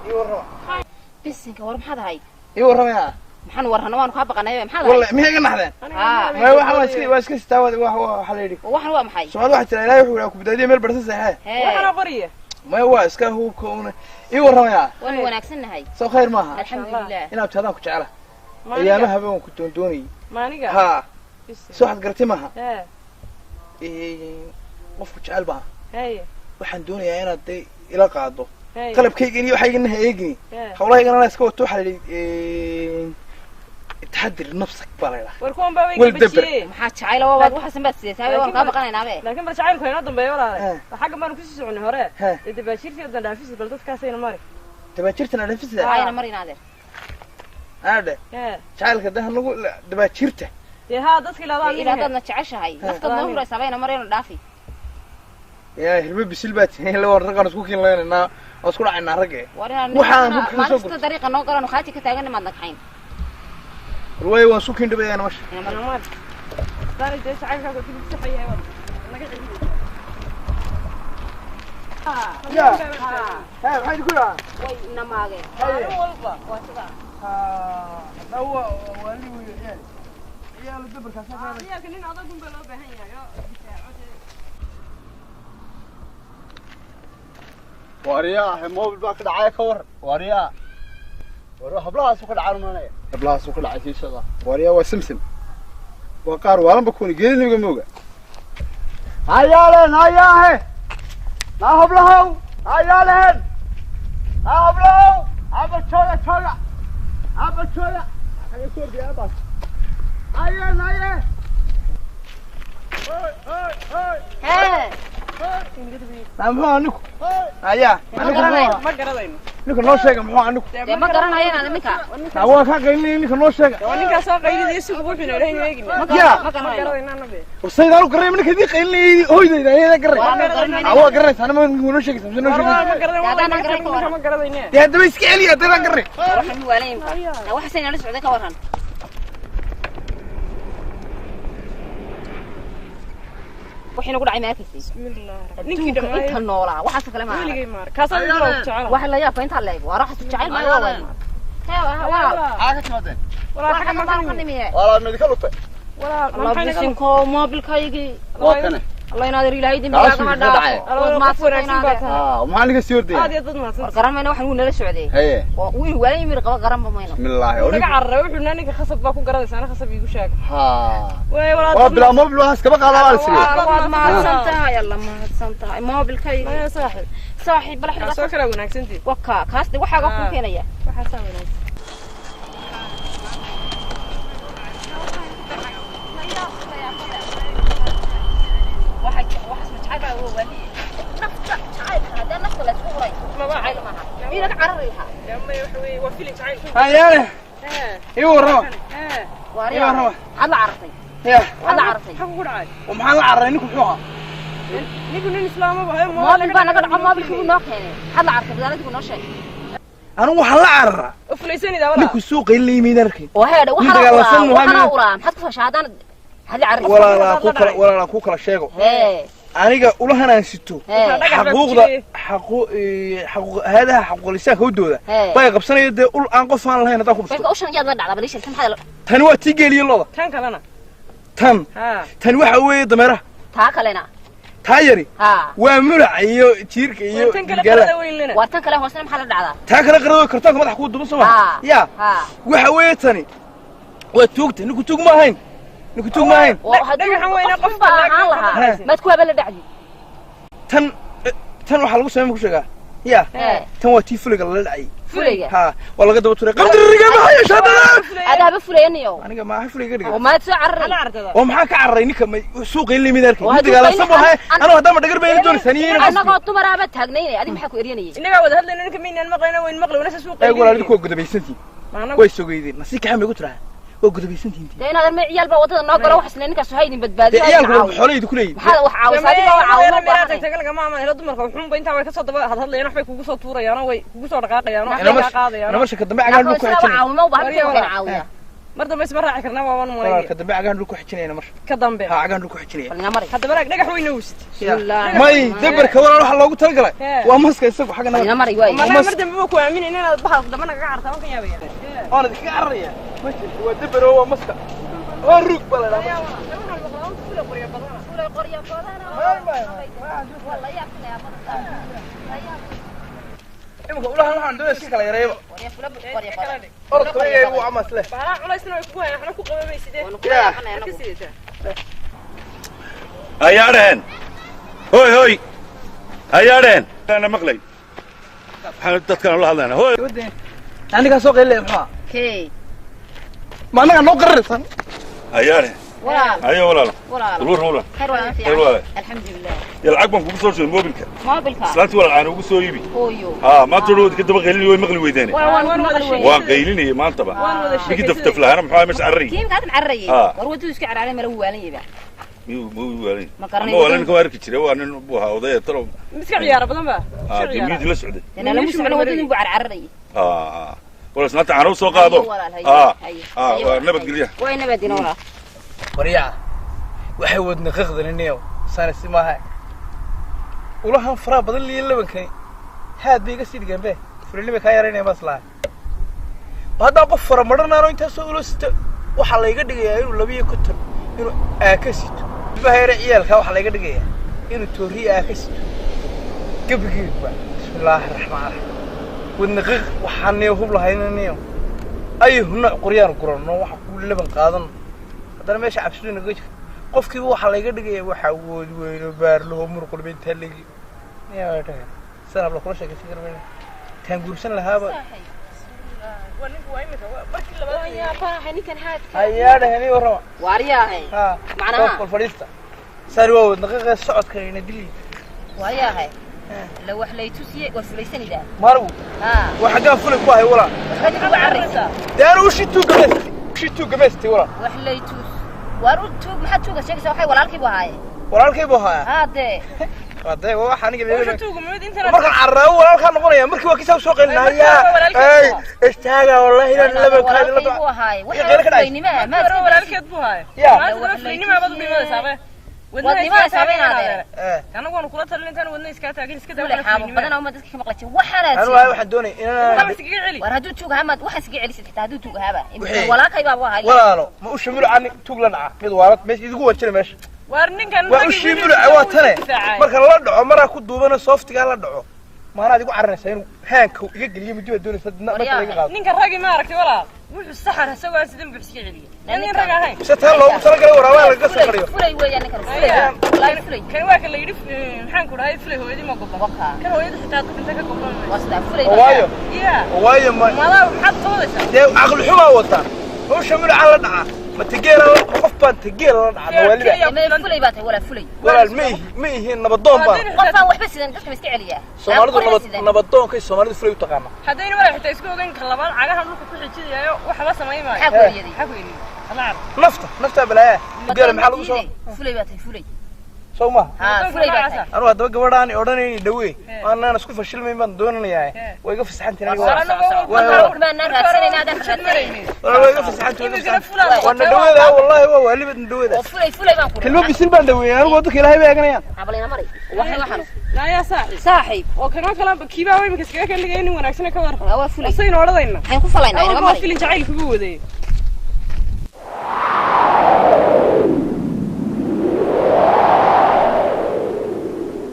يورا بسنك ورم حدا هاي يورا يا محن ورهنا وان كابا قنايا محدا والله ما هي قنحدين ما هو واش كستاوى وهو حليلي وحن waa maxay سؤال واحد لا يحول ku badadiyo meel bartay saxay waxana qoriye ما هو iska huu koona يورا يا wan wanaagsannahay soo khayr maaha alxamdulillah inaad taadaan ku jecela ayaamaha baan ku doondoonay maaniga ha soo xad gartay maaha qofku jecel baa waxaan doonayaa inaad ila qaado qalabkayga iyo waxayna heegni hawlahaygana la iska wato xalay تحضر نفسك بلا وركون باوي بجي maxaa jacayl oo waad waxa sanbad siisay waan ka baqanaynaa laakiin bal jacaylku inoo dambeeyo walaal xagga baan ku sii soconay hore dabaashirti oo dhaafis bal dadkaasayna mari dabaashirtana dhaafisda ayna marinaade aade jacaylka dah nagu dabaashirta ha dadkii laadaan ila dadna jacashahay nafta noo huraysa bayna marayna dhaafi يا هربي بسلبات هلا ورقنا اسكو كين لينا اسكو dhacayna rag waxaan maanta dariiqa noo garan khaati ka taagan ma naqayn روي وان سوكين دبينا ماشي ما داري جاي شعرك قلت لي صحي يا ولد انا قاعد يا ها maxay ku raa way namaage walba waasida dawa wali weeyaan yaa la dabarka saaraya yaa kan in adag un baa loo baahan yahay واريا موبل باك دعاي كور واريا وروح بلاص وكل عالمانيه بلاص وكل عايشين شغله wariya waa simsim waa qaar waalan bakuuni geediniga mooga هيا لين هيا ما هبلهو هيا لين هبلهو ابا شويه ابا شويه خلي صور دي ابا هيا هاي muxuu anigu ayaa ma garanayno ninka noo sheega muxuu anigu ma garanayaan ninka waa ka qaylin ninka noo sheega ninka soo qaylidii isugu wuxuu leeyahay eegina ma garanayaan nabe warsaydaan u garay ninka dii qaylin hooydeeda ayada garay waa garay sana ma noo sheegay noo sheegay ma garanayno yaa daba iska celiya daba garay waxaan waalayn waxa sayna la socday ka waran waxayna ku dhacay maakasi bismillah ninkii dhamay inta noolaa waxa kale ma weligay maar kaasoo inta jecel waxa la yaab inta leeg waa raxas jecel ma waa weyn حاجه تمدن ولا حاجه ما قنميه ولا ميديكال وطه ولا الله بسنكو موبلكايغي وكنه الله ينادر الهي دي ما دافو ما فوريناد وما aniga sii ordaya aad dad ma san qarameyna waxaan uu nala socday haye wuu wala yimir qaba qaran ba mayno bismillah laga carray wuxuu naaniga khasab baa ku garadaysan khasab igu sheeg ha way wala waa bila mobil waas kaba qaadaan waad ma santaa yalla ma santaa موبلكايغي ma saaxib saaxib bal xidha soo kala wanaagsantii waka kaas waxaaga ku keenaya waxa saa wanaagsan هيا يورا واريا هذا عرفتي يا هذا عرفتي حق قرعه ومحل عرى نكو خوها نيكو نين اسلام ما ما بنا قد ما بالكو نو كينه هذا عرفتي بدالك نو شيء انا وحل عرى افليسني دا ولا نكو سوق اللي يمين اركي وهذا وحنا ورا حتى شهادان هذا عرفتي ولا لا كو كلا شيغو aniga ulahan aan sito hada xaqulisa howdooda way qabsanayeen ul aan qof aan lahayn hada ku basta ushan yaad ma dhacda balishan tan hada tan waa tigeliyo loda tan kalena tan waxa weeye dameeraha taa kalena taa yari waa mulac iyo jiirka iyo gala waa tan kale hoosna maxaa la dhacdaa taa kale qarado kartaanka madax ku duban soo ya waxa weeye tani waa tuugta niku tuug ma ahayn نكتب معين دغخان وينا قف baahan laha ma ku habal dhacdi tan waxa lagu sameeyay ku sheega ya tan waa tii fuliga la dhacay fuliga ha waa laga daba tuuray qadriga ma hayo shadada adaba fulaynayo aniga ma fuliga dhiga oo ma soo carray oo maxaa ka carray ninka suuq ilmi midarkay midiga la sabahay ana hadama dhagar bay doon saniin anaga tumaraaba taagnaynay adiga maxaa ku eryanayay inaga wada hadlayna ninka miinaan maqlayna weyn maqlay wana suuq ay walaal ku gudabaysantii way sogeydeen nasiika xamay ku tiraa oo gudabaysantii deena ma ciyaal ba wadada noo galo wax isla ninka soo haydin badbaadiyo ciyaal xoolaheedu ku leeyahay waxa wax caawisaadi waa caawimo baahan tahay laga maama helo dumarka wuxuu ba inta way ka soo daba hadlayna wax bay kugu soo tuurayaan way kugu soo dhaqaaqayaan wax ka qaadayaan nolosha ka dambe cagaal ku caawimo baahan tahay caawiya مرة بس مرة عكرنا وان مولاي كدب عقان لو كحجينينا مر كدنب ها عقان لو كحجينينا بلنا مري هذا براك دغخ وين وست ماي دبر كولا waxa loogu tala galay waa maska isagu xaqna بلنا مري واي ما مرة ما ku aamin inaan baxal damana ka carta waan ka yaabaya أنا ذيك عرية ماشي هو دبر هو مسكة هو الروك بلا لا والله أنا عندنا شيء كلا يريبا أرد كلا هو عمس له بحال علاش نو كوين احنا ku qabamaysidee ayaadheen hoy ayaadheen ana maqlay waxaan dadkan la hadlaynaa hoy aniga soo qeylay maxaa كي ma anaga noo qarraysan ayaadheen ولا ayo walaal ولا ruur خير ولا خير ولا. الحمد لله yalacag baan kugu soo sheegay mobilka ما بالك islaantii walaal aan ugu soo iibi هويو ma toro ka daba qeylin way maqli weydeen waan qeylinay maantaba bigi daftaf lahaana maxaa meesha carri كيف قاعد معري ورودو اسك عرالي مرو والين يبا muu waalin ما قرني waalin ka arki jiray waa nin buu ahaa odaya talo miska ciyaar badan ba mid la socday انا لو سمعنا ودو بو عرعري wala isnaanta aan u soo qaado waa nabad geliya وين نبدينا ولا وريعة waxay wadna qaqdaninayo sanasi maaha ulahan fara badan liin labankay haad biga sidii gambe fulinima ka yareynay maslaa hada qof fara maranaano inta soo ulasta waxa la iga dhigayaa inuu labiyo ku tan inuu aakasito bahayre ciyalka waxa la iga dhigayaa inuu tooriye aakasito gabigiiba bismillaahir rahmaanir rahiim wadna qaq waxaan hub lahaynaniyo ay huna qoriyaan qurano waxa ku laban qaadan hadana meesha cabsina gaji qofkii waxa la iga dhigay waxa wood weyn baar loo murqul binta ligi yaa tahay sabab la kula sheegay fikrada tan guursan lahaaba ونك وايمك بركي لبا يا فرح نكن هاد ayaada heli warama وارياهي ha معناها qol fadhiista sarwo daqiiqada socodka ina dili وارياهي لو وحليتوسي وفليسني ده marwo ها waxa gaan fulay ku hay wala خدي بو عريسا daaru shitu gamesti wala وحليتوس وارو توق ما حد توق شيء waxay walaalkii buu haay walaalkay buu haya هاده waday waxa aniga leeyahay tuugu mid inta markan carraaw walaalka noqonaya markii waa kiisa soo qeynaya ay istaaga wallahi ila laba kaad la buu haay waxa weynima ma walaalkeed buu haay ma filinima badu dhimada saabe wadnima saabeenaade anagu waan kula talin intaan wadna iska taagin iska dawlad xaabo badan oo dadka ka maqlay waxana anu waxaan doonay inaan iska celi war haduu tuuga hamad waxa iska celisay xitaa haduu tuuga haba walaalkay baa buu haay walaalo ma u shamilu aan tuug la dhaca mid waalad meesha idigu warjina meesha war ninkan waa u shamilu waa tane marka la dhaco maraa ku duubana softiga la dhaco maana adigu carranaysa inuu haanka iga geliyo mid doonaysa dadna marka laga qaado ninkan ragi ma aragtay walaa wuxuu saxar asagoo sidin buu iska celiyo nin rag ahayn sitaa loogu talagalay waraabaa laga soo qariyo fulay weeyaan ninkan fulay fulay kan waa ka la yiri maxaan ku dhahay fulay hooyadii ma gobo kan hooyadii xitaa inta ka gobo wasda fulay waayo ma maxaad toodaysaa dee aqal xumaa wata oo shamilu aan la dhaca ma tageela qof baan tageela la dhaca waliba fulay baatay wala fulay walaal ma yihiin nabadoon baa qofka waxba sidan dadka iska celiya Soomaalidu nabadoonka Soomaalidu fulay u taqaana hadayna wala xitaa isku ogaan ka labaan cagaha dhulka ku xijiyaayo waxba sameeyay nafta balaa gaar maxaa lagu soo fulay baatay fulay Soma fulay baatay anu hadaba gabadhaan odhanayni dhawe aanan isku fashilmay baan doonanayaa way iga fasaxantiin aniga way iga fasaxantiin wana dhaweeda wallahi waa waalibad dhaweeda fulay baan ku kelmo bisin baan dhaweeyay anigu dadka ilaahay bay eeganayaan abalina mari waxay waxan la ya saaxiib oo kana kala kiiba way imika iskaga kan dhigay in wanaagsan ka war waa fulay sayna odhanayna waxaan ku falaynaa ina mari filin jacayl kugu waday